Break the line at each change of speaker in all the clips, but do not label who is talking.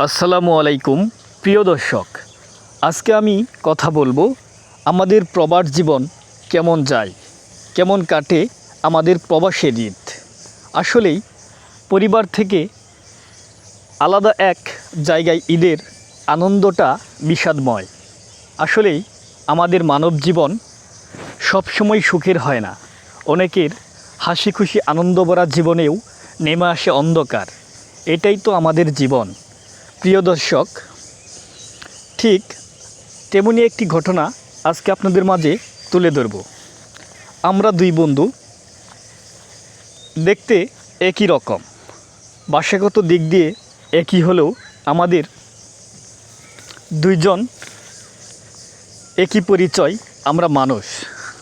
আসসালামু আলাইকুম প্রিয় দর্শক, আজকে আমি কথা বলবো আমাদের প্রবাস জীবন কেমন যায়, কেমন কাটে আমাদের প্রবাসের ঈদ। আসলেই পরিবার থেকে আলাদা এক জায়গায় ঈদের আনন্দটা বিষাদময়। আসলেই আমাদের মানব জীবন সবসময় সুখের হয় না, অনেকের হাসি খুশি আনন্দ ভরা জীবনেও নেমে আসে অন্ধকার। এটাই তো আমাদের জীবন। প্রিয় দর্শক, ঠিক তেমনই একটি ঘটনা আজকে আপনাদের মাঝে তুলে ধরব। আমরা দুই বন্ধু, দেখতে একই রকম, ভাষাগত দিক দিয়ে একই হলেও আমাদের দুইজন একই পরিচয়, আমরা মানুষ।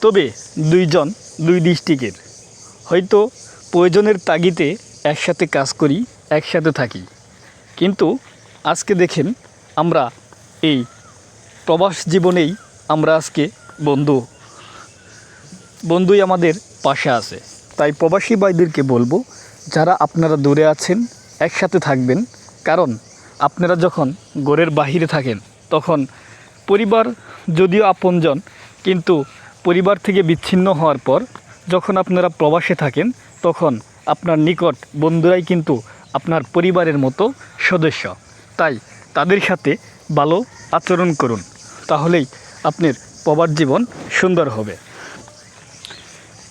তবে দুইজন দুই ডিস্ট্রিক্টের, হয়তো প্রয়োজনের তাগিদে একসাথে কাজ করি, একসাথে থাকি, কিন্তু আজকে দেখেন আমরা এই প্রবাস জীবনেই আমরা আজকে বন্ধুই আমাদের পাশে আছে। তাই প্রবাসী ভাইদেরকে বলবো, যারা আপনারা দূরে আছেন একসাথে থাকবেন। কারণ আপনারা যখন ঘরের বাহিরে থাকেন তখন পরিবার যদিও আপনজন, কিন্তু পরিবার থেকে বিচ্ছিন্ন হওয়ার পর যখন আপনারা প্রবাসে থাকেন তখন আপনার নিকট বন্ধুরাই কিন্তু আপনার পরিবারের মতো সদস্য। তাই তাদের সাথে ভালো আচরণ করুন, তাহলেই আপনার প্রবাস জীবন সুন্দর হবে।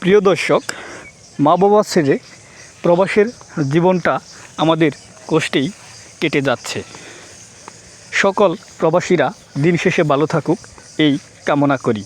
প্রিয় দর্শক, মা বাবা ছেড়ে প্রবাসের জীবনটা আমাদের কষ্টেই কেটে যাচ্ছে। সকল প্রবাসীরা দিন শেষে ভালো থাকুক এই কামনা করি।